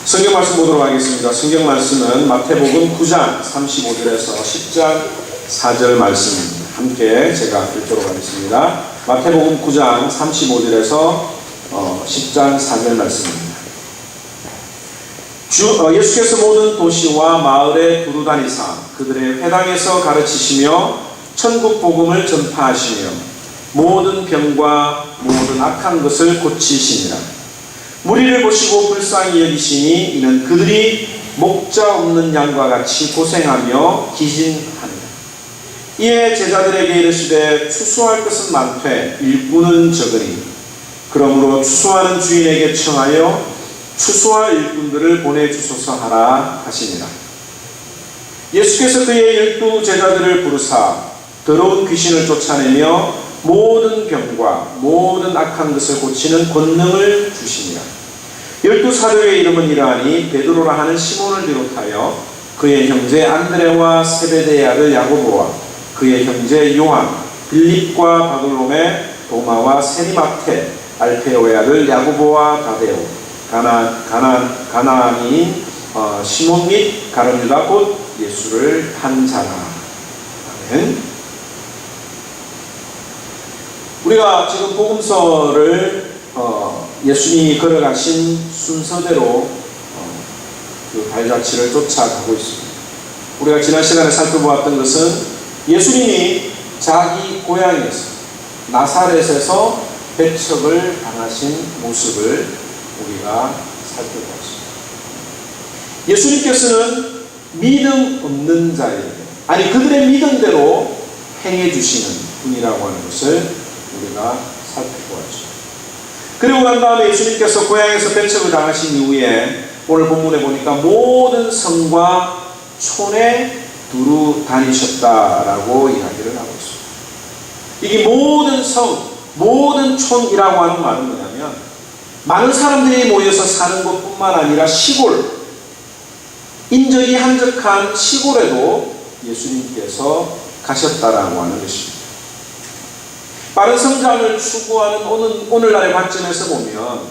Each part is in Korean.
성경 말씀 보도록 하겠습니다. 성경 말씀은 마태복음 9장 35절에서 10장 4절 말씀 함께 제가 읽도록 하겠습니다. 마태복음 9장 35절에서 10장 4절 말씀입니다. 예수께서 모든 도시와 마을에 두루 다니사 그들의 회당에서 가르치시며 천국 복음을 전파하시며 모든 병과 모든 악한 것을 고치시니라. 무리를 보시고 불쌍히 여기시니 이는 그들이 목자 없는 양과 같이 고생하며 기진하니라. 이에 제자들에게 이르시되 추수할 것은 많되 일꾼은 적으니 그러므로 추수하는 주인에게 청하여 추수할 일꾼들을 보내주소서 하라 하시니라. 예수께서 그의 12 제자들을 부르사 더러운 귀신을 쫓아내며 모든 병과 모든 악한 것을 고치는 권능을 주시니라. 12 사도의 이름은 이러하니 베드로라 하는 시몬을 비롯하여 그의 형제 안드레와 세베대의 아들 야고보와 그의 형제 요한, 빌립과 바돌로메, 도마와 세리마테, 알페오의 아들 야고보와 다데오, 가나안인 시몬 및 가룟 유다 곧 예수를 한 자라. 아멘. 우리가 지금 복음서를 예수님이 걸어가신 순서대로 그 발자취를 쫓아가고 있습니다. 우리가 지난 시간에 살펴보았던 것은 예수님이 자기 고향에서 나사렛에서 배척을 당하신 모습을 우리가 살펴보았습니다. 예수님께서는 믿음 없는 자에게 그들의 믿음대로 행해 주시는 분이라고 하는 것을 우리가 살펴보았죠. 그리고 난 다음에 예수님께서 고향에서 배척을 당하신 이후에 오늘 본문에 보니까 모든 성과 촌에 두루 다니셨다라고 이야기를 하고 있습니다. 이게 모든 성, 모든 촌이라고 하는 말은 뭐냐면 많은 사람들이 모여서 사는 것뿐만 아니라 시골, 인적이 한적한 시골에도 예수님께서 가셨다라고 하는 것입니다. 빠른 성장을 추구하는 오늘날의 관점에서 보면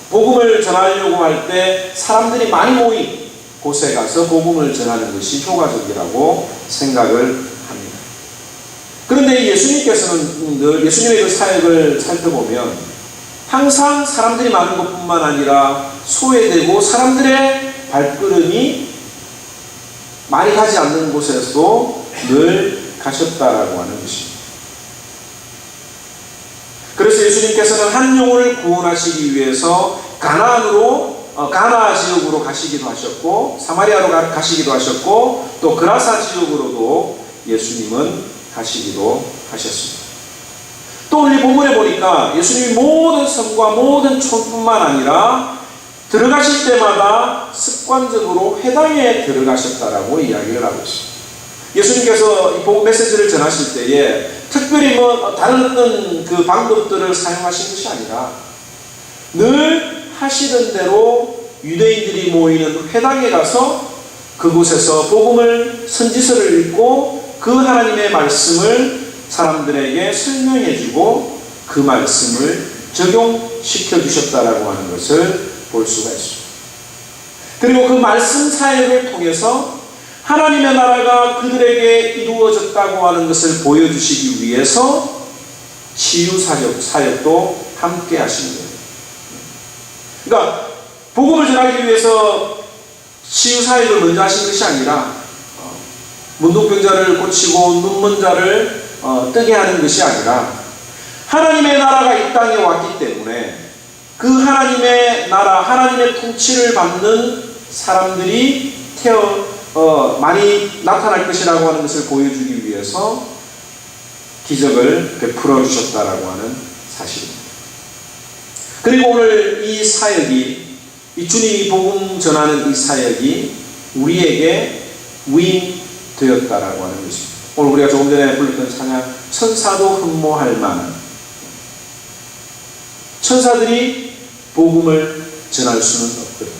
복음을 전하려고 할 때 사람들이 많이 모인 곳에 가서 복음을 전하는 것이 효과적이라고 생각을 합니다. 그런데 예수님께서는 늘 예수님의 그 사역을 살펴보면 항상 사람들이 많은 것뿐만 아니라 소외되고 사람들의 발걸음이 많이 가지 않는 곳에서도 늘 가셨다라고 하는 것입니다. 그래서 예수님께서는 한 영혼을 구원하시기 위해서 가나아 지역으로 가시기도 하셨고 사마리아로 가시기도 하셨고 또 그라사 지역으로도 예수님은 가시기도 하셨습니다. 또 우리 본문에 보니까 예수님이 모든 성과 모든 촌뿐만 아니라 들어가실 때마다 습관적으로 회당에 들어가셨다라고 이야기를 하고 있습니다. 예수님께서 이 복음 메시지를 전하실 때에 특별히 다른 어떤 그 방법들을 사용하신 것이 아니라 늘 하시던 대로 유대인들이 모이는 회당에 가서 그곳에서 복음을 선지서를 읽고 그 하나님의 말씀을 사람들에게 설명해 주고 그 말씀을 적용시켜 주셨다라고 하는 것을 볼 수가 있습니다. 그리고 그 말씀 사역을 통해서 하나님의 나라가 그들에게 이루어졌다고 하는 것을 보여주시기 위해서 치유 사역도 함께 하신 거예요. 그러니까 복음을 전하기 위해서 치유 사역을 먼저 하신 것이 아니라 문둥병자를 고치고 눈먼 자를 뜨게 하는 것이 아니라 하나님의 나라가 이 땅에 왔기 때문에 그 하나님의 나라, 하나님의 통치를 받는 사람들이 많이 나타날 것이라고 하는 것을 보여주기 위해서 기적을 베풀어 주셨다라고 하는 사실입니다. 그리고 오늘 이 사역이, 이 주님이 복음 전하는 이 사역이 우리에게 위임되었다라고 하는 것입니다. 오늘 우리가 조금 전에 불렀던 찬양, 천사도 흠모할 만한, 천사들이 복음을 전할 수는 없거든요.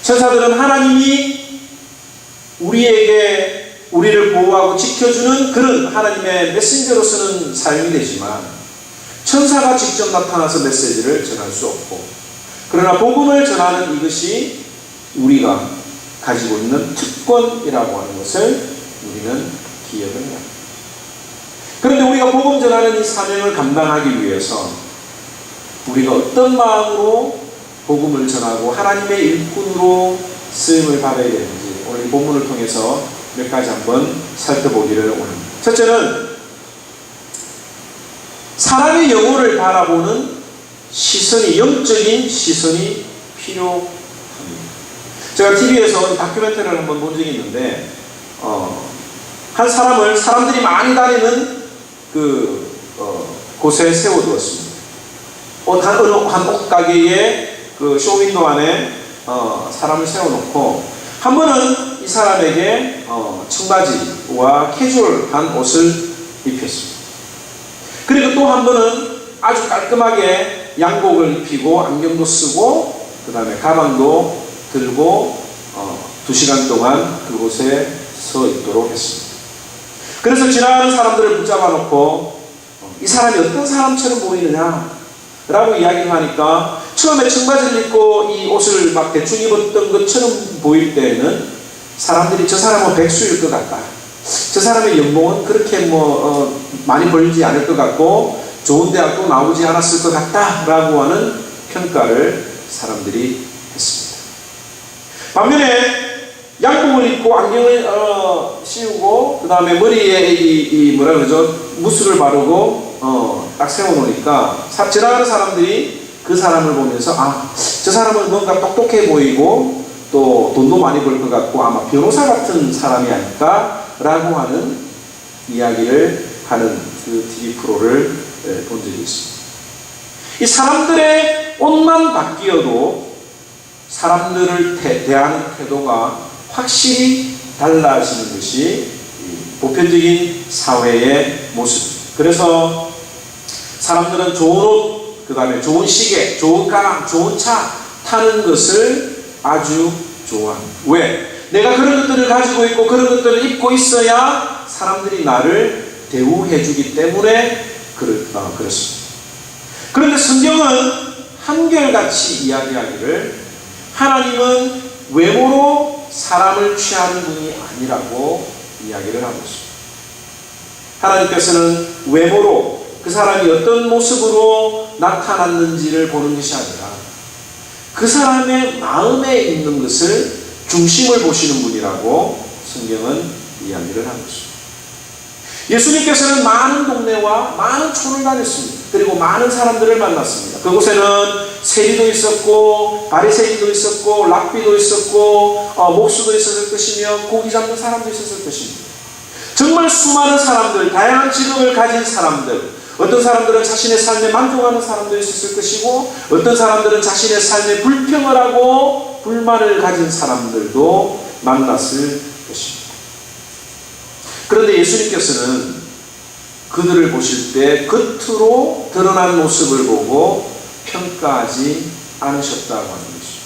천사들은 하나님이 우리를 보호하고 지켜주는 그런 하나님의 메신저로서는 사용이 되지만 천사가 직접 나타나서 메시지를 전할 수 없고 그러나 복음을 전하는 이것이 우리가 가지고 있는 특권이라고 하는 것을 우리는 기억을 해야 합니다. 그런데 우리가 복음 전하는 이 사명을 감당하기 위해서 우리가 어떤 마음으로 복음을 전하고 하나님의 일꾼으로 쓰임을 받아야 되는지 오늘 이 본문을 통해서 몇 가지 한번 살펴보기를 원합니다. 첫째는 사람의 영혼을 바라보는 시선이, 영적인 시선이 필요합니다. 제가 TV에서 다큐멘터리를 한번 본 적이 있는데 한 사람을 사람들이 많이 다니는 곳에 세워두었습니다. 한 옷가게에 그 쇼윈도 안에 사람을 세워놓고 한 번은 이 사람에게 청바지와 캐주얼한 옷을 입혔습니다. 그리고 또 한 번은 아주 깔끔하게 양복을 입히고 안경도 쓰고 그 다음에 가방도 들고 2시간 동안 그곳에 서 있도록 했습니다. 그래서 지나가는 사람들을 붙잡아 놓고 이 사람이 어떤 사람처럼 보이느냐 라고 이야기를 하니까 처음에 청바지를 입고 이 옷을 막 대충 입었던 것처럼 보일 때에는 사람들이 저 사람은 백수일 것 같다, 저 사람의 연봉은 그렇게 많이 벌지 않을 것 같고 좋은 대학도 나오지 않았을 것 같다 라고 하는 평가를 사람들이 했습니다. 반면에 양복을 입고 안경을 씌우고 그 다음에 머리에 무스를 바르고 딱 세워놓으니까 지나가는 사람들이 그 사람을 보면서 저 사람은 뭔가 똑똑해 보이고 또 돈도 많이 벌 것 같고 아마 변호사 같은 사람이 아닐까 라고 하는 이야기를 하는 그 TV 프로를 본 적이 있습니다. 이 사람들의 옷만 바뀌어도 사람들을 대하는 태도가 확실히 달라지는 것이 보편적인 사회의 모습입니다. 그래서 사람들은 좋은 옷, 그 다음에 좋은 시계, 좋은 가방, 좋은 차 타는 것을 아주 좋아합니다. 왜? 내가 그런 것들을 가지고 있고 그런 것들을 입고 있어야 사람들이 나를 대우해 주기 때문에 그렇습니다. 그런데 성경은 한결같이 이야기하기를 하나님은 외모로 사람을 취하는 분이 아니라고 이야기를 하고 있습니다. 하나님께서는 외모로 그 사람이 어떤 모습으로 나타났는지를 보는 것이 아니라 그 사람의 마음에 있는 것을 중심을 보시는 분이라고 성경은 이야기를 하고 있습니다. 예수님께서는 많은 동네와 많은 촌을 다녔습니다. 그리고 많은 사람들을 만났습니다. 그곳에는 세리도 있었고 바리새인도 있었고 랍비도 있었고 목수도 있었을 것이며 고기 잡는 사람도 있었을 것입니다. 정말 수많은 사람들, 다양한 직업을 가진 사람들, 어떤 사람들은 자신의 삶에 만족하는 사람도 있었을 것이고 어떤 사람들은 자신의 삶에 불평을 하고 불만을 가진 사람들도 만났을 것입니다. 그런데 예수님께서는 그들을 보실 때 겉으로 드러난 모습을 보고 평가하지 않으셨다고 하는 것입니다.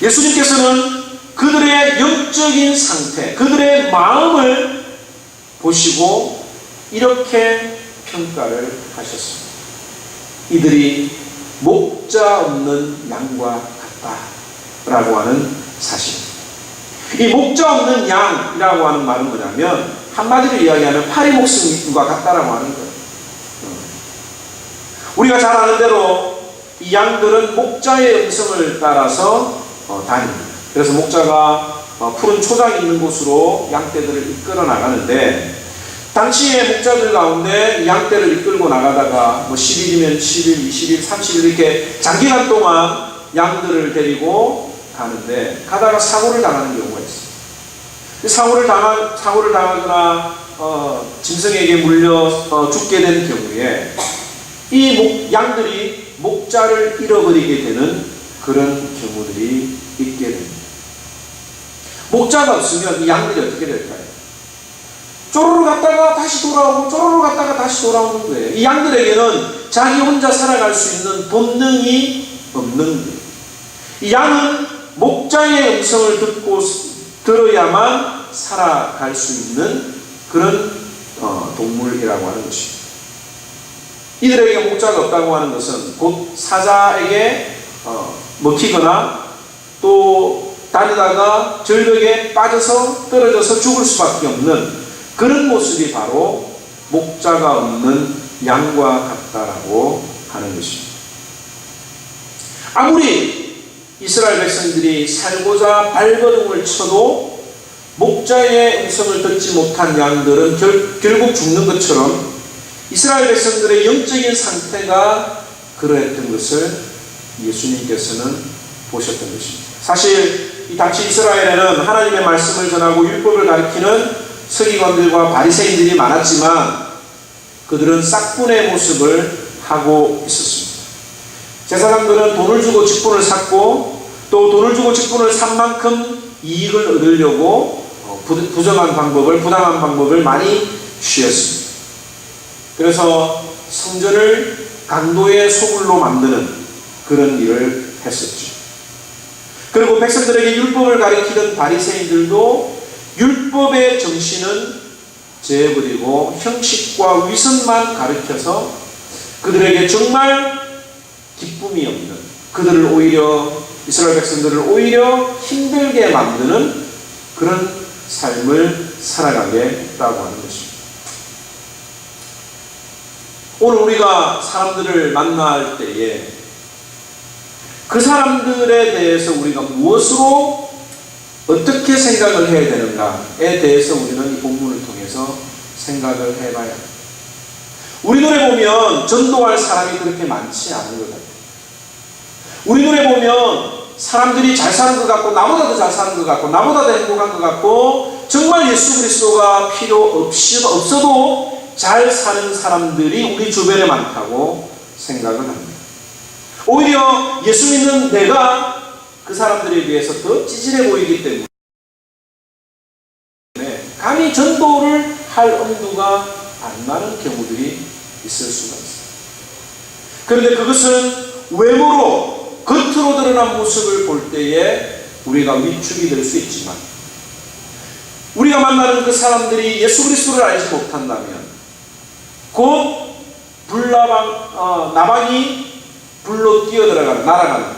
예수님께서는 그들의 영적인 상태, 그들의 마음을 보시고 이렇게 평가를 하셨습니다. 이들이 목자 없는 양과 같다라고 하는 사실입니다. 이 목자 없는 양이라고 하는 말은 뭐냐면 한마디로 이야기하면 파리 목숨과 같다라고 하는 거예요. 우리가 잘 아는 대로 이 양들은 목자의 음성을 따라서 다닙니다. 그래서 목자가 푸른 초장이 있는 곳으로 양떼들을 이끌어 나가는데 당시에 목자들 가운데 양떼를 이끌고 나가다가 10일이면 10일, 20일, 30일 이렇게 장기간 동안 양들을 데리고 가는데 가다가 사고를 당하는 경우가 있어요. 사고를 당하거나 짐승에게 물려 죽게 된 경우에 이 양들이 목자를 잃어버리게 되는 그런 경우들이 있게 됩니다. 목자가 없으면 이 양들이 어떻게 될까요? 쪼르르 갔다가 다시 돌아오고 쪼르르 갔다가 다시 돌아오는 거예요. 이 양들에게는 자기 혼자 살아갈 수 있는 본능이 없는 거예요. 이 양은 목자의 음성을 들어야만 살아갈 수 있는 그런 동물이라고 하는 것입니다. 이들에게 목자가 없다고 하는 것은 곧 사자에게 먹히거나 또 다니다가 절벽에 빠져서 떨어져서 죽을 수밖에 없는 그런 모습이 바로 목자가 없는 양과 같다라고 하는 것입니다. 아무리 이스라엘 백성들이 살고자 발버둥을 쳐도 목자의 음성을 듣지 못한 양들은 결국 죽는 것처럼 이스라엘 백성들의 영적인 상태가 그러했던 것을 예수님께서는 보셨던 것입니다. 사실 이 당시 이스라엘에는 하나님의 말씀을 전하고 율법을 가리키는 서기관들과 바리새인들이 많았지만 그들은 싹군의 모습을 하고 있었습니다. 제사장들은 돈을 주고 직분을 샀고 또 돈을 주고 직분을 산 만큼 이익을 얻으려고 부정한 방법을, 부당한 방법을 많이 취했습니다. 그래서 성전을 강도의 소굴로 만드는 그런 일을 했었죠. 그리고 백성들에게 율법을 가리키던 바리새인들도 율법의 정신은 제버리고 형식과 위선만 가르쳐서 그들에게 정말 기쁨이 없는, 그들을 오히려, 이스라엘 백성들을 오히려 힘들게 만드는 그런 삶을 살아가게 했다고 하는 것입니다. 오늘 우리가 사람들을 만날 때에 그 사람들에 대해서 우리가 무엇으로 어떻게 생각을 해야 되는가에 대해서 우리는 이 본문을 통해서 생각을 해봐야 합니다. 우리 눈에 보면 전도할 사람이 그렇게 많지 않은 것 같아요. 우리 눈에 보면 사람들이 잘 사는 것 같고, 나보다 더 잘 사는 것 같고, 나보다 더 행복한 것 같고, 정말 예수 그리스도가 필요 없어도 잘 사는 사람들이 우리 주변에 많다고 생각을 합니다. 오히려 예수 믿는 내가 그 사람들에 비해서 더 찌질해 보이기 때문에 감히 전도를 할 엄두가 안 나는 경우들이 있을 수가 있습니다. 그런데 그것은 외모로 겉으로 드러난 모습을 볼 때에 우리가 위축이 될 수 있지만, 우리가 만나는 그 사람들이 예수 그리스도를 알지 못한다면 곧 나방이 불로 뛰어들어가는, 날아가는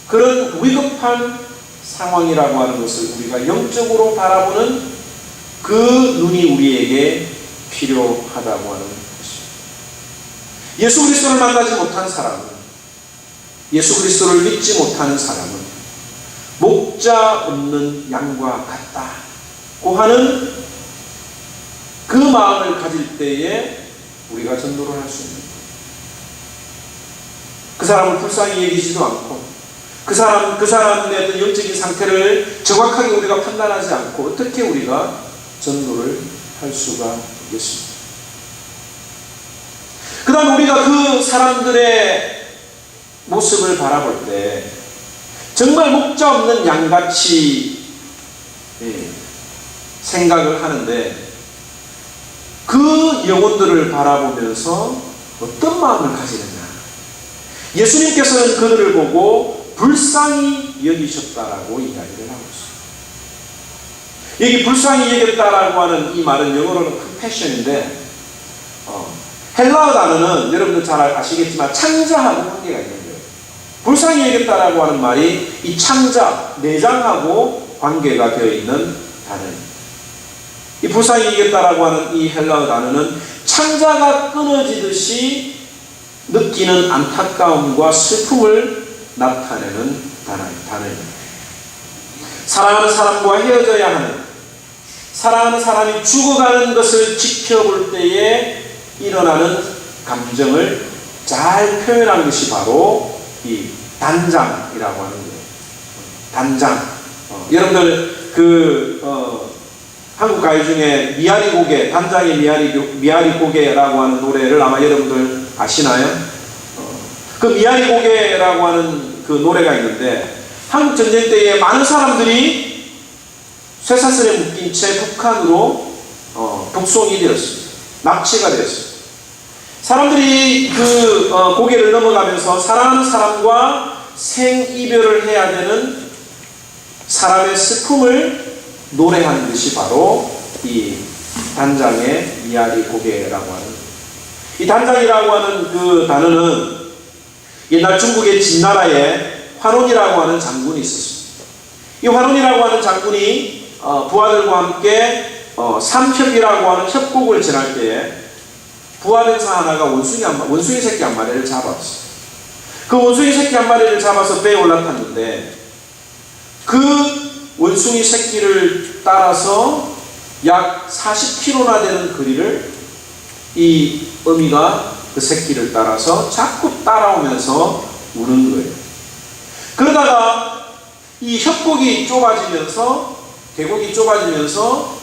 그런 위급한 상황이라고 하는 것을 우리가 영적으로 바라보는 그 눈이 우리에게 필요하다고 하는 것입니다. 예수 그리스도를 만나지 못한 사람은, 예수 그리스도를 믿지 못하는 사람은 목자 없는 양과 같다고 하는 그 마음을 가질 때에 우리가 전도를 할 수 있는 거예요. 그 사람을 불쌍히 여기지도 않고 그 사람의 어떤 영적인 상태를 정확하게 우리가 판단하지 않고 어떻게 우리가 전도를 할 수가 있겠습니까? 그 다음 우리가 그 사람들의 모습을 바라볼 때 정말 목자 없는 양같이 생각을 하는데, 그 영혼들을 바라보면서 어떤 마음을 가지느냐. 예수님께서는 그들을 보고 불쌍히 여기셨다라고 이야기를 하고 있습니다. 여기 불쌍히 여겼다라고 하는 이 말은 영어로는 compassion인데, 헬라어 단어는 여러분들 잘 아시겠지만 창자하고 관계가 있는 거예요. 불쌍히 여겼다라고 하는 말이 이 창자, 내장하고 관계가 되어 있는 단어입니다. 이 불쌍히 여겼다라고 하는 이 헬라어 단어는 창자가 끊어지듯이 느끼는 안타까움과 슬픔을 나타내는 단어입니다. 사랑하는 사람과 헤어져야 하는, 사랑하는 사람이 죽어가는 것을 지켜볼 때에 일어나는 감정을 잘 표현한 것이 바로 이 단장이라고 하는 거예요. 단장. 여러분들 한국 가요 중에 미아리 고개, 단장의 미아리 고개라고 하는 노래를 아마 여러분들 아시나요? 그 미아리 고개라고 하는 그 노래가 있는데, 한국 전쟁 때에 많은 사람들이 쇠사슬에 묶인 채 북한으로 북송이 되었습니다. 납치가 되었습니다. 사람들이 그 고개를 넘어가면서 사랑하는 사람과 생이별을 해야 되는 사람의 슬픔을 노래하는 것이 바로 이 단장의 미아리 고개라고 하는, 이 단장이라고 하는 그 단어는 옛날 중국의 진나라에 환원이라고 하는 장군이 있었습니다. 이 환원이라고 하는 장군이 부하들과 함께 삼협이라고 하는 협곡을 지날 때에 부하병사 하나가 원숭이 새끼 한 마리를 잡았어요. 그 원숭이 새끼 한 마리를 잡아서 배에 올라탔는데 그 원숭이 새끼를 따라서 약 40km나 되는 거리를 이 어미가 그 새끼를 따라서 자꾸 따라오면서 우는 거예요. 그러다가 이 협곡이 좁아지면서 계곡이 좁아지면서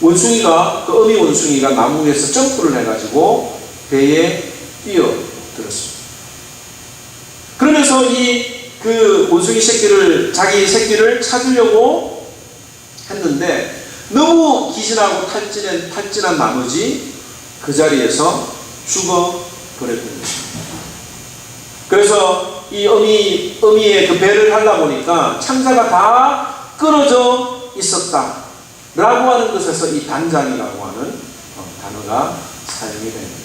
원숭이가 그 어미 원숭이가 나무 위에서 점프를 해가지고 배에 뛰어들었습니다. 그러면서 그 원숭이 새끼를 자기 새끼를 찾으려고 했는데 너무 기진하고 탈진한 나머지 그 자리에서 죽어버렸던 것입니다. 그래서 이 어미의 그 배를 하려 보니까 창자가 다 끊어져 있었다 라고 하는 것에서 이 단장이라고 하는 단어가 사용이 됩니다.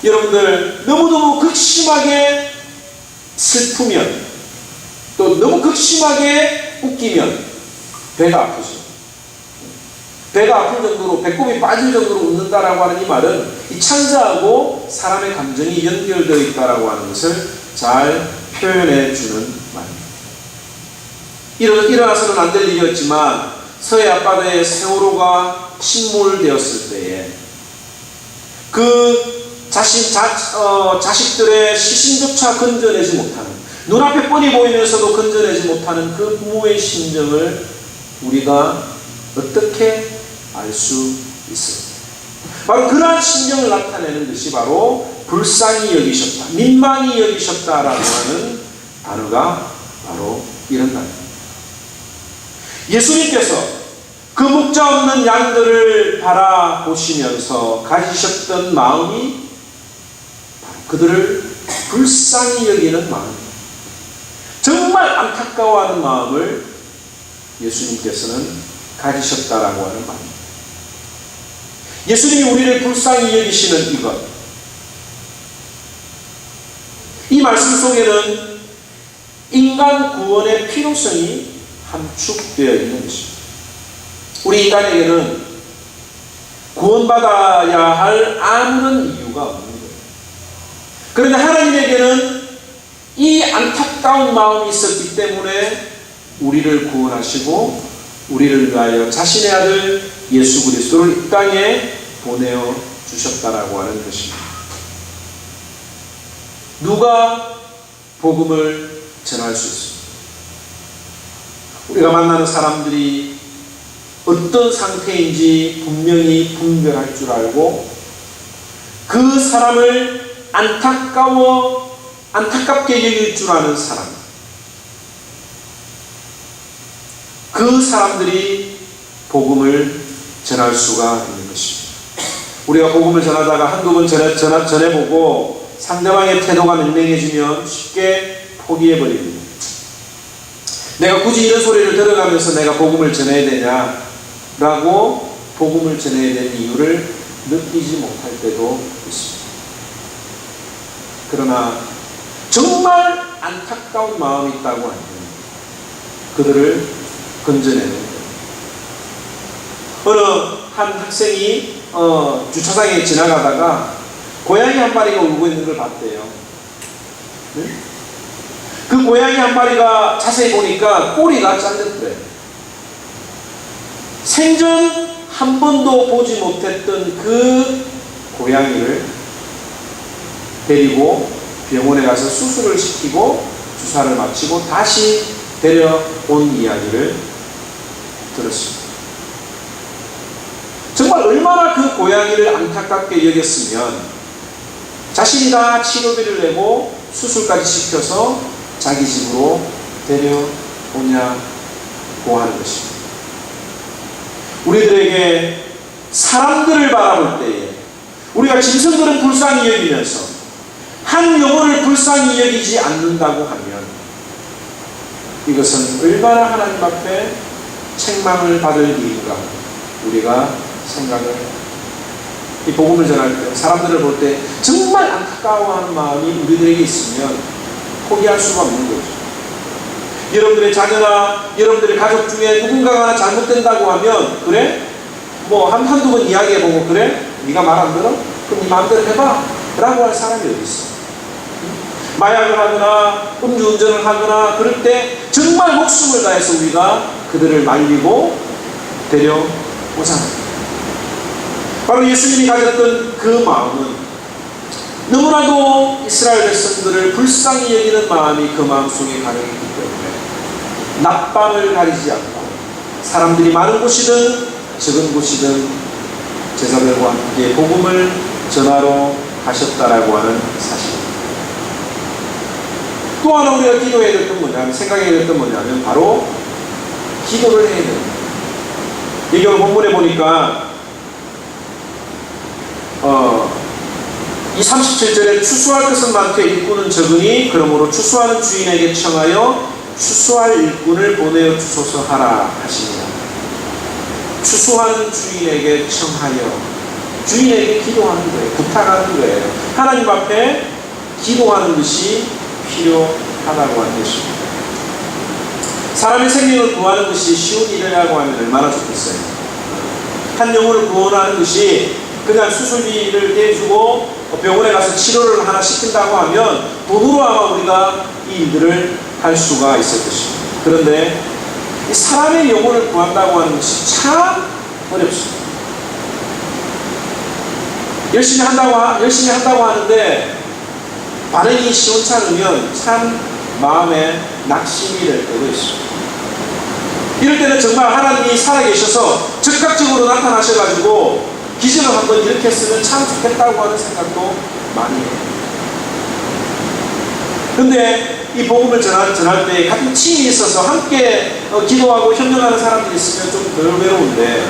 여러분들 너무너무 극심하게 슬프면 또 너무 극심하게 웃기면 배가 아프죠. 배가 아플 정도로 배꼽이 빠질 정도로 웃는다라고 하는 이 말은 이 창자하고 사람의 감정이 연결되어 있다라고 하는 것을 잘 표현해 주는 말입니다. 일어나서는 안 될 일이었지만 서해 앞바다에 세월호가 침몰되었을 때에 그 자식들의 시신조차 건져내지 못하는, 눈앞에 뻔히 보이면서도 건져내지 못하는 그 부모의 심정을 우리가 어떻게 알 수 있습니까? 바로 그러한 심정을 나타내는 것이 바로 불쌍히 여기셨다, 민망히 여기셨다라고 하는 단어가 바로 이런 단어입니다. 예수님께서 그 목자 없는 양들을 바라보시면서 가지셨던 마음이 그들을 불쌍히 여기는 마음입니다. 정말 안타까워하는 마음을 예수님께서는 가지셨다라고 하는 말입니다. 예수님이 우리를 불쌍히 여기시는 이것, 이 말씀 속에는 인간 구원의 필요성이 함축되어 있는 것입니다. 우리 인간에게는 구원받아야 할 아무런 이유가 없는 거예요. 그런데 하나님에게는 이 안타까운 마음이 있었기 때문에 우리를 구원하시고 우리를 위하여 자신의 아들 예수 그리스도를 이 땅에 보내어 주셨다라고 하는 것입니다. 누가 복음을 전할 수 있습니까? 우리가 만나는 사람들이 어떤 상태인지 분명히 분별할 줄 알고 그 사람을 안타깝게 여길 줄 아는 사람, 그 사람들이 복음을 전할 수가 있는 것입니다. 우리가 복음을 전하다가 한두 번 전해보고 상대방의 태도가 맹맹해지면 쉽게 포기해버립니다. 내가 굳이 이런 소리를 들어가면서 내가 복음을 전해야 되냐라고 복음을 전해야 되는 이유를 느끼지 못할 때도 있습니다. 그러나 정말 안타까운 마음이 있다고 하면 그들을 건져내는 거예요. 어느 한 학생이 주차장에 지나가다가 고양이 한 마리가 울고 있는 걸 봤대요. 네? 그 고양이 한 마리가 자세히 보니까 꼬리가 잘렸대요. 생전 한 번도 보지 못했던 그 고양이를 데리고 병원에 가서 수술을 시키고 주사를 맞히고 다시 데려온 이야기를 들었습니다. 정말 얼마나 그 고양이를 안타깝게 여겼으면 자신이 다 치료비를 내고 수술까지 시켜서 자기 집으로 데려오냐고 하는 것입니다. 우리들에게 사람들을 바라볼 때에 우리가 짐승들은 불쌍히 여기면서 한 영혼을 불쌍히 여기지 않는다고 하면 이것은 얼마나 하나님 앞에 책망을 받을 일인가 우리가 생각을 이 복음을 전할 때 사람들을 볼 때 정말 안타까워하는 마음이 우리들에게 있으면 포기할 수가 없는 거죠. 여러분들의 자녀나 여러분들의 가족 중에 누군가가 하나 잘못된다고 하면 그래? 뭐 한두 번 이야기해보고 그래? 네가 말 안 들어? 그럼 네 마음대로 해봐 라고 할 사람이 어디 있어? 마약을 하거나 음주운전을 하거나 그럴 때 정말 목숨을 다해서 우리가 그들을 말리고 데려오잖아요. 바로 예수님이 가졌던 그 마음은 너무나도 이스라엘 백성들을 불쌍히 여기는 마음이 그 마음속에 가득했기 때문에 낮밤을 가리지 않고 사람들이 많은 곳이든 적은 곳이든 제자들과 함께 복음을 전하러 가셨다라고 하는 사실입니다. 또 하나 우리가 기도해야 될 건 뭐냐면, 생각해야 될 건 뭐냐면 바로 기도를 해야 됩니다. 여기 오늘 본문에 보니까 이 37절에 추수할 것은 많되 일꾼은 적으니 그러므로 추수하는 주인에게 청하여 추수할 일꾼을 보내어 주소서 하라 하시니라. 추수하는 주인에게 청하여, 주인에게 기도하는 거예요. 부탁하는 거예요. 하나님 앞에 기도하는 것이 필요하다고 하는 것입니다. 사람의 생명을 구하는 것이 쉬운 일이라고 하면 얼마나 좋겠어요. 한 영혼을 구원하는 것이 그냥 수술비를 떼주고 병원에 가서 치료를 하나 시킨다고 하면 돈으로 아마 우리가 이 일들을 할 수가 있을 것입니다. 그런데 이 사람의 영혼을 구한다고 하는 것이 참 어렵습니다. 열심히 한다고 하는데 반응이 시원찮으면 참 마음에 낙심이 될 때도 있습니다. 이럴 때는 정말 하나님이 살아계셔서 즉각적으로 나타나셔가지고 기적을 한번 이렇게 했으면 참 좋겠다고 하는 생각도 많이 해요. 근데 이 복음을 전할 때 같은 팀이 있어서 함께 기도하고 협력하는 사람들이 있으면 좀 덜 외로운데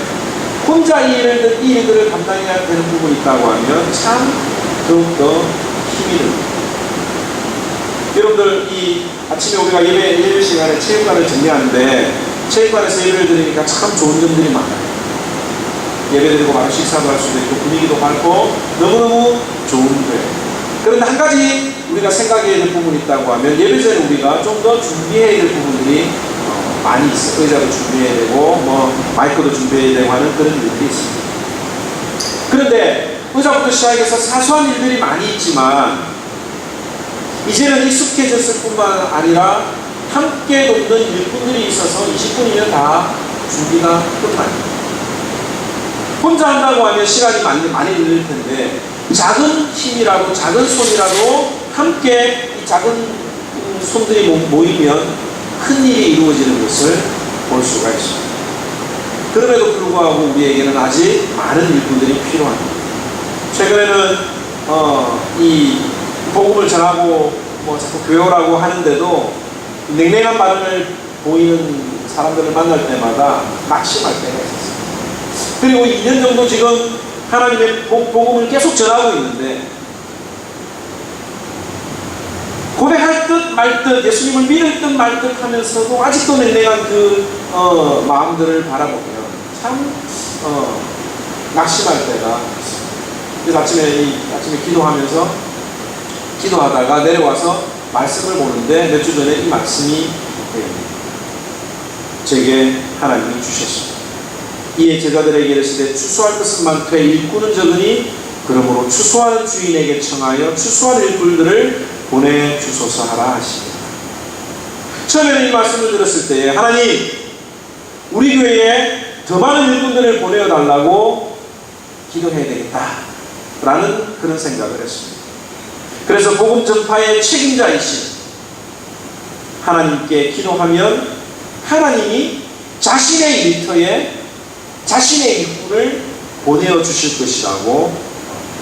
혼자 이 일들을 감당해야 되는 부분이 있다고 하면 참 더욱더 힘이 듭니다. 여러분들 이 아침에 우리가 예배 시간에 체육관을 정리하는데 체육관에서 예배를 드리니까 참 좋은 점들이 많아요. 예배 드리고 바로 식사도 할 수도 있고 분위기도 밝고 너무너무 좋은데, 그런데 한 가지 우리가 생각해야 될 부분이 있다고 하면 예배 전에 우리가 좀 더 준비해야 될 부분들이 많이 있어요. 의자도 준비해야 되고 뭐 마이크도 준비해야 되고 하는 그런 일들이 있습니다. 그런데 의자부터 시작해서 사소한 일들이 많이 있지만 이제는 익숙해졌을 뿐만 아니라 함께 돕는 일꾼들이 있어서 20분이면 다 준비가 끝납니다. 혼자 한다고 하면 시간이 많이 걸릴 텐데 작은 힘이라도 작은 손이라도 함께 이 작은 손들이 모이면 큰 일이 이루어지는 것을 볼 수가 있습니다. 그럼에도 불구하고 우리에게는 아직 많은 일꾼들이 필요합니다. 최근에는 이 복음을 전하고 뭐 자꾸 교회 오라고 하는데도 냉랭한 반응을 보이는 사람들을 만날 때마다 낙심할 때가 있었어요. 그리고 2년 정도 지금 하나님의 복음을 계속 전하고 있는데 고백할 듯 말 듯 예수님을 믿을 듯 말 듯 하면서도 아직도 냉랭한 그 마음들을 바라보면 참 낙심할 때가 있습니다. 그래서 아침에 기도하다가 내려와서 말씀을 보는데 몇 주 전에 이 말씀이 제게 하나님이 주셨습니다. 이에 제자들에게 이르시되 추수할 것은 많되 일꾼은 적으니 그러므로 추수하는 주인에게 청하여 추수할 일꾼들을 보내주소서 하라 하시니라. 처음에는 이 말씀을 들었을 때 하나님 우리 교회에 더 많은 일꾼들을 보내어달라고 기도해야 되겠다 라는 그런 생각을 했습니다. 그래서 복음 전파의 책임자이신 하나님께 기도하면 하나님이 자신의 일터에 자신의 일꾼을 보내어 주실 것이라고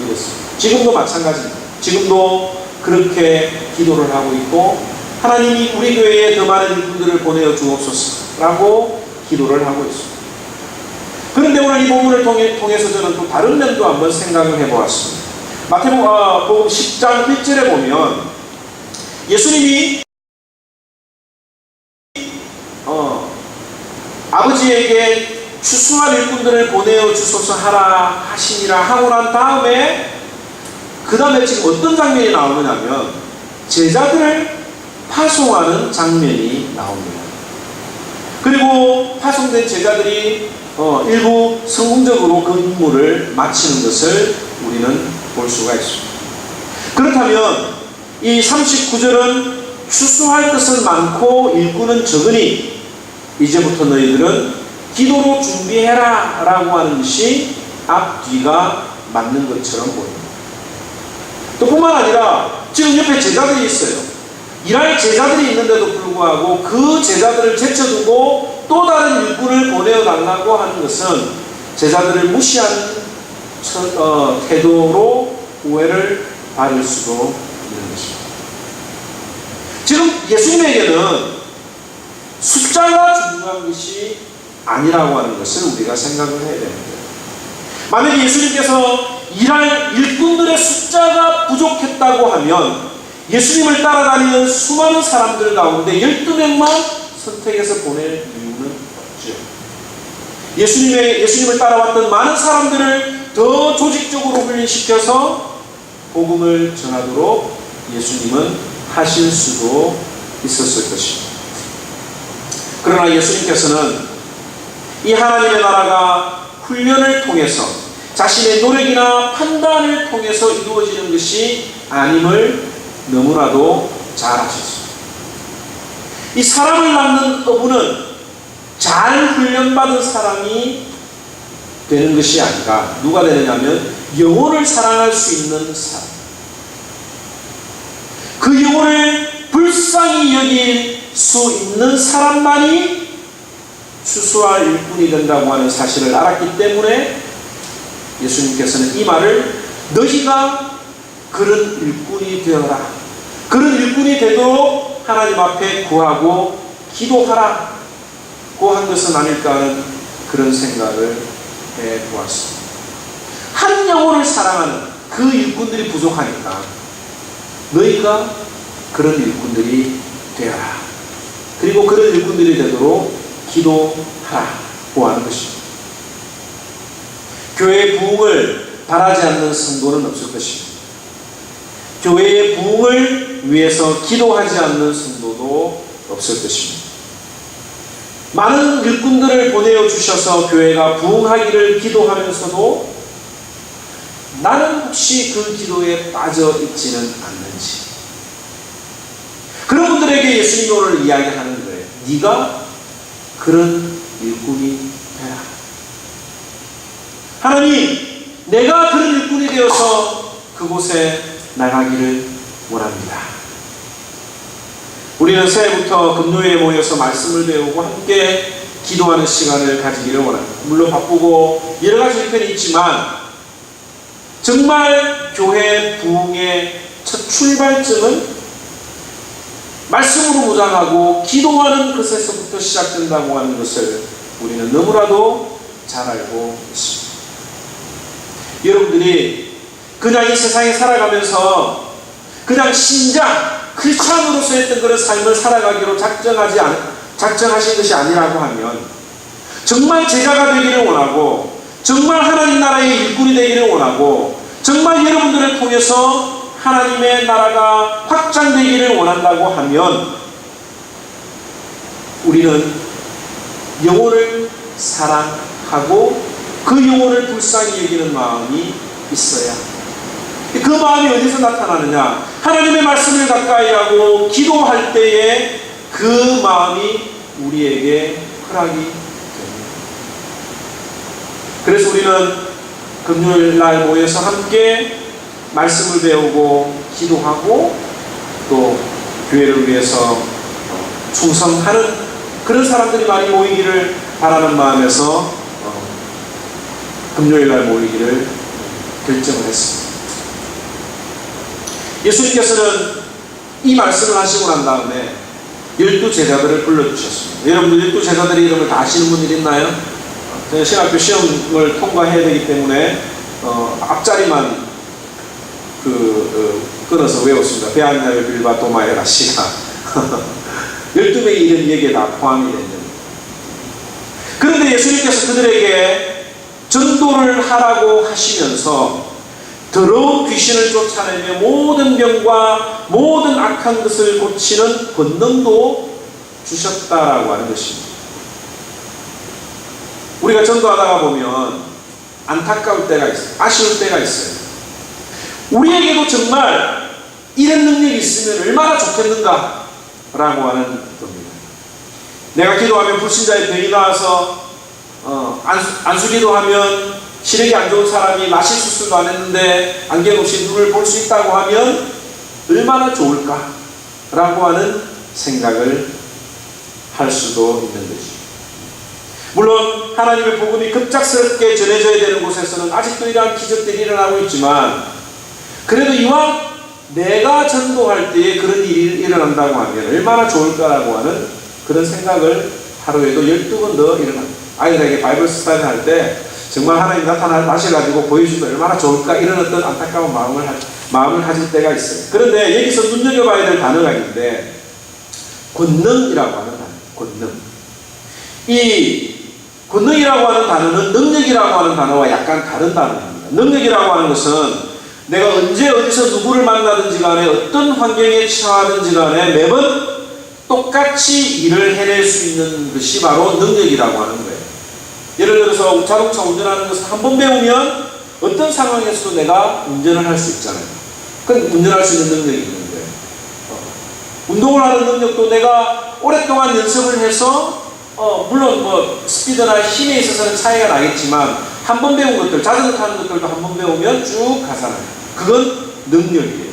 믿었습니다. 지금도 마찬가지입니다. 지금도 그렇게 기도를 하고 있고 하나님이 우리 교회에 더 많은 일꾼들을 보내어 주옵소서라고 기도를 하고 있습니다. 그런데 오늘 이 본문을 통해서 저는 또 다른 면도 한번 생각을 해보았습니다. 마태복음 10장 1절에 보면 예수님이 아버지에게 추수할 일꾼들을 보내어 주소서 하라 하시니라 하고 난 다음에 그 다음에 지금 어떤 장면이 나오느냐면 제자들을 파송하는 장면이 나옵니다. 그리고 파송된 제자들이 일부 성공적으로 그 임무를 마치는 것을 우리는 볼 수가 있습니다. 그렇다면 이 39절은 추수할 것은 많고 일꾼은 적으니 이제부터 너희들은 기도로 준비해라 라고 하는 것이 앞뒤가 맞는 것처럼 보입니다. 또 뿐만 아니라 지금 옆에 제자들이 있어요. 일할 제자들이 있는데도 불구하고 그 제자들을 제쳐두고 또 다른 일꾼을 보내어달라고 하는 것은 제자들을 무시한 태도로 오해를 받을 수도 있는 것입니다. 지금 예수님에게는 숫자가 중요한 것이 아니라고 하는 것을 우리가 생각을 해야 됩니다. 만약에 예수님께서 일할 일꾼들의 숫자가 부족했다고 하면 예수님을 따라다니는 수많은 사람들 가운데 12명만 선택해서 보낼 이유는 없죠. 예수님을 따라왔던 많은 사람들을 더 조직적으로 훈련시켜서 복음을 전하도록 예수님은 하실 수도 있었을 것입니다. 그러나 예수님께서는 이 하나님의 나라가 훈련을 통해서 자신의 노력이나 판단을 통해서 이루어지는 것이 아님을 너무나도 잘 아셨습니다. 이 사람을 낳는 어부는 잘 훈련받은 사람이 되는 것이 아니라 누가 되느냐면 영혼을 사랑할 수 있는 사람, 그 영혼을 불쌍히 여길 수 있는 사람만이 추수할 일꾼이 된다고 하는 사실을 알았기 때문에 예수님께서는 이 말을 너희가 그런 일꾼이 되어라, 그런 일꾼이 되도록 하나님 앞에 구하고 기도하라고 한 것은 아닐까 하는 그런 생각을 해보았습니다. 한 영혼을 사랑하는 그 일꾼들이 부족하니까 너희가 그런 일꾼들이 되어라, 그리고 그런 일꾼들이 되도록 기도하라고 하는 것입니다. 교회의 부흥을 바라지 않는 성도는 없을 것입니다. 교회의 부흥을 위해서 기도하지 않는 성도도 없을 것입니다. 많은 일꾼들을 보내어 주셔서 교회가 부흥하기를 기도하면서도 나는 혹시 그 기도에 빠져 있지는 않는지, 그런 분들에게 예수님이 오늘 이야기하는 거예요. 네가 그런 일꾼이 되라. 하나님, 내가 그런 일꾼이 되어서 그곳에 나가기를 원합니다. 우리는 새해부터 금요일에 모여서 말씀을 배우고 함께 기도하는 시간을 가지기를 원합니다. 물론 바쁘고 여러 가지 일편이 있지만 정말 교회 부흥의 첫 출발점은 말씀으로 무장하고 기도하는 것에서부터 시작된다고 하는 것을 우리는 너무나도 잘 알고 있습니다. 여러분들이 그냥 이 세상에 살아가면서 그냥 신자, 크리스찬으로서 했던 그런 삶을 살아가기로 작정하신 것이 아니라고 하면 정말 제자가 되기를 원하고 정말 하나님 나라의 일꾼이 되기를 원하고 정말 여러분들을 통해서 하나님의 나라가 확장되기를 원한다고 하면 우리는 영혼을 사랑하고 그 영혼을 불쌍히 여기는 마음이 있어야 합니다. 그 마음이 어디서 나타나느냐? 하나님의 말씀을 가까이 하고 기도할 때에 그 마음이 우리에게 허락이 됩니다. 그래서 우리는 금요일 날 모여서 함께 말씀을 배우고 기도하고 또 교회를 위해서 충성하는 그런 사람들이 많이 모이기를 바라는 마음에서 금요일 날 모이기를 결정을 했습니다. 예수님께서는 이 말씀을 하시고 난 다음에 12제자들을 불러주셨습니다. 여러분들 12제자들의 이름을 다 아시는 분들이 있나요? 저는 신학교 시험을 통과해야 되기 때문에 앞자리만 끊어서 외웠습니다. 베아냐르 빌바 도마에 라시아 12명의 이름이 여기에 다 포함이 됩니다. 그런데 예수님께서 그들에게 전도를 하라고 하시면서 더러운 귀신을 쫓아내며 모든 병과 모든 악한 것을 고치는 권능도 주셨다라고 하는 것입니다. 우리가 전도하다가 보면 안타까울 때가 있어요. 아쉬울 때가 있어요. 우리에게도 정말 이런 능력이 있으면 얼마나 좋겠는가 라고 하는 겁니다. 내가 기도하면 불신자의 병이 나와서 안수 기도하면 시력이 안 좋은 사람이 마취 수술도 안 했는데 안경 없이 눈을 볼 수 있다고 하면 얼마나 좋을까 라고 하는 생각을 할 수도 있는 거죠. 물론 하나님의 복음이 급작스럽게 전해져야 되는 곳에서는 아직도 이러한 기적들이 일어나고 있지만, 그래도 이왕 내가 전도할 때에 그런 일이 일어난다고 하면 얼마나 좋을까라고 하는 그런 생각을 하루에도 12번 더 일어납니다. 아이들에게 바이블 스터디 할 때 정말 하나님 나타나셔가지고 보여주면 얼마나 좋을까, 이런 어떤 안타까운 마음을 가질 때가 있어요. 그런데 여기서 눈여겨봐야 될 단어가 있는데, 권능이라고 하는 단어, 권능. 이 권능이라고 하는 단어는 능력이라고 하는 단어와 약간 다른 단어입니다. 능력이라고 하는 것은 내가 언제 어디서 누구를 만나든지 간에 어떤 환경에 처하든지 간에 매번 똑같이 일을 해낼 수 있는 것이 바로 능력이라고 하는 거예요. 예를 들어서 자동차 운전하는 것을 한 번 배우면 어떤 상황에서도 내가 운전을 할 수 있잖아요. 그건 운전할 수 있는 능력이 있는 거예요. 운동을 하는 능력도 내가 오랫동안 연습을 해서 물론 스피드나 힘에 있어서는 차이가 나겠지만 한 번 배운 것들, 자전거 타는 것들도 한 번 배우면 쭉 가잖아요. 그건 능력이에요.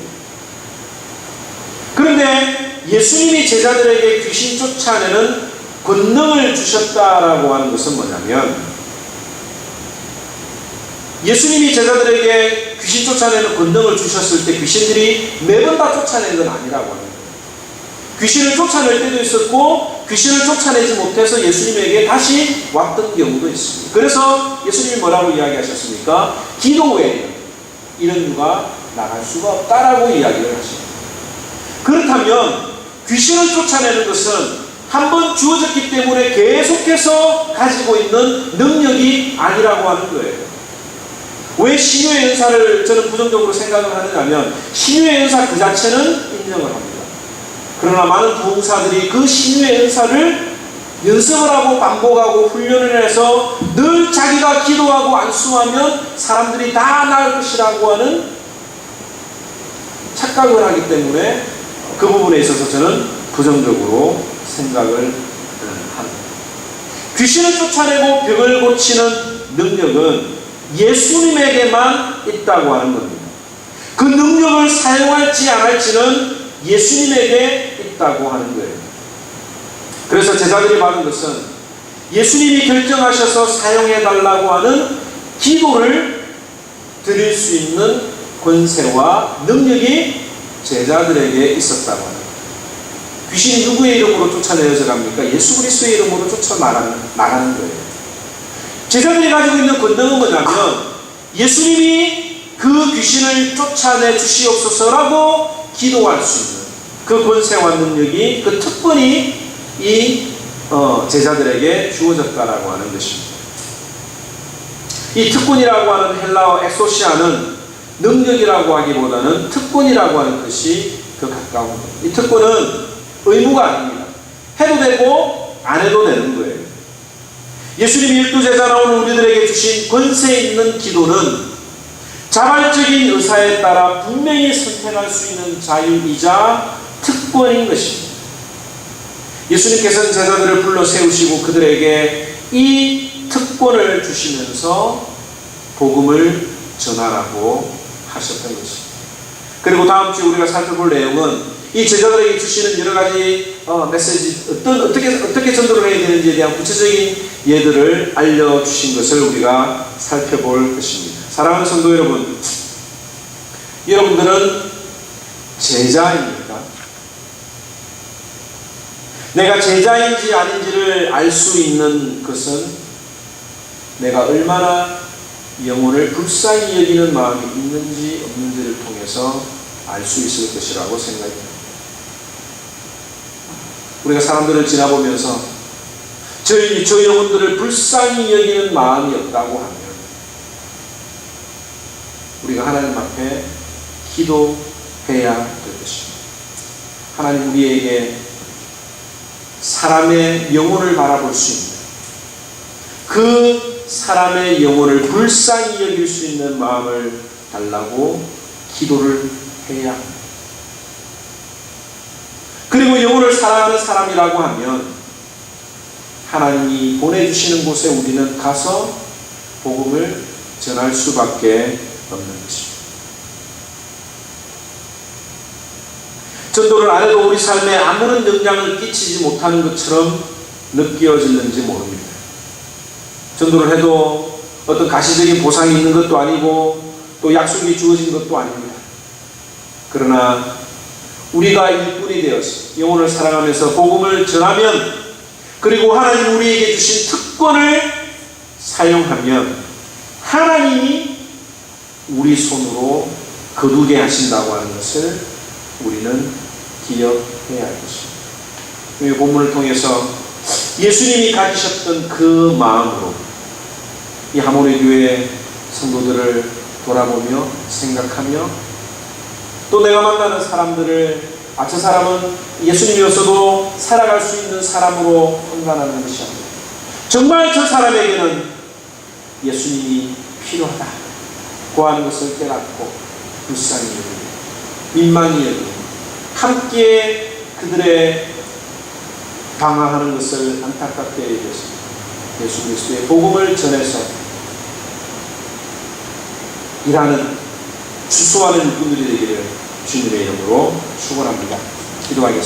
그런데 예수님이 제자들에게 귀신 쫓아내는 권능을 주셨다라고 하는 것은 뭐냐면, 예수님이 제자들에게 귀신 쫓아내는 권능을 주셨을 때 귀신들이 매번 다 쫓아내는 건 아니라고 합니다. 귀신을 쫓아낼 때도 있었고 귀신을 쫓아내지 못해서 예수님에게 다시 왔던 경우도 있습니다. 그래서 예수님이 뭐라고 이야기하셨습니까? 기도 외에 이런 유가 나갈 수가 없다라고 이야기를 하십니다. 그렇다면 귀신을 쫓아내는 것은 한번 주어졌기 때문에 계속해서 가지고 있는 능력이 아니라고 하는 거예요. 왜 신유의 은사를 저는 부정적으로 생각을 하느냐면, 신유의 은사 그 자체는 인정을 합니다. 그러나 많은 부흥사들이 그 신유의 은사를 연습을 하고 반복하고 훈련을 해서 늘 자기가 기도하고 안수하면 사람들이 다 나을 것이라고 하는 착각을 하기 때문에 그 부분에 있어서 저는 부정적으로 생각을 합니다. 귀신을 쫓아내고 병을 고치는 능력은 예수님에게만 있다고 하는 겁니다. 그 능력을 사용할지 안 할지는 예수님에게 있다고 하는 거예요. 그래서 제자들이 받은 것은 예수님이 결정하셔서 사용해달라고 하는 기도를 드릴 수 있는 권세와 능력이 제자들에게 있었다고 합니다. 귀신이 누구의 이름으로 쫓아내어져 갑니까? 예수 그리스도의 이름으로 쫓아나가는 거예요. 제자들이 가지고 있는 권능은 뭐냐면, 예수님이 그 귀신을 쫓아내 주시옵소서라고 기도할 수 있는 그 권세와 능력이, 그 특권이 이 제자들에게 주어졌다라고 하는 것입니다. 이 특권이라고 하는 헬라어 엑소시아는 능력이라고 하기보다는 특권이라고 하는 것이 더 가까운 겁니다. 이 특권은 의무가 아닙니다. 해도 되고 안 해도 되는 거예요. 예수님이 12제자 나오는 우리들에게 주신 권세 있는 기도는 자발적인 의사에 따라 분명히 선택할 수 있는 자유이자 특권인 것입니다. 예수님께서는 제자들을 불러 세우시고 그들에게 이 특권을 주시면서 복음을 전하라고 하셨던 것입니다. 그리고 다음 주에 우리가 살펴볼 내용은 이 제자들에게 주시는 여러 가지 메시지, 어떻게 전도를 해야 되는지에 대한 구체적인 예들을 알려주신 것을 우리가 살펴볼 것입니다. 사랑하는 성도 여러분, 여러분들은 제자입니까? 내가 제자인지 아닌지를 알 수 있는 것은 내가 얼마나 영혼을 불쌍히 여기는 마음이 있는지 없는지를 통해서 알 수 있을 것이라고 생각합니다. 우리가 사람들을 지나보면서 저 영혼들을 불쌍히 여기는 마음이 없다고 하면 우리가 하나님 앞에 기도해야 될 것입니다. 하나님 우리에게 사람의 영혼을 바라볼 수 있는, 그 사람의 영혼을 불쌍히 여길 수 있는 마음을 달라고 기도를 해야 합니다. 그리고 영혼을 사랑하는 사람이라고 하면 하나님이 보내주시는 곳에 우리는 가서 복음을 전할 수밖에 없는 것입니다. 전도를 안 해도 우리 삶에 아무런 영향을 끼치지 못하는 것처럼 느껴지는지 모릅니다. 전도를 해도 어떤 가시적인 보상이 있는 것도 아니고 또 약속이 주어진 것도 아닙니다. 그러나 우리가 일꾼이 되어서 영혼을 사랑하면서 복음을 전하면, 그리고 하나님 우리에게 주신 특권을 사용하면 하나님이 우리 손으로 거두게 하신다고 하는 것을 우리는 기억해야 할 것입니다. 이 본문을 통해서 예수님이 가지셨던 그 마음으로 이 하모니 교회 성도들을 돌아보며 생각하며, 또 내가 만나는 사람들을 저 사람은 예수님이었어도 살아갈 수 있는 사람으로 판단하는 것이 아니라 정말 저 사람에게는 예수님이 필요하다고 하는 것을 깨닫고 불쌍히 여기고 민망히 여기고 함께 그들의 방황하는 것을 안타깝게 여겨서 예수 그리스도의 복음을 전해서 일하는 추수하는 일꾼들이 되기를 주님의 이름으로 축원합니다. 기도하겠습니다.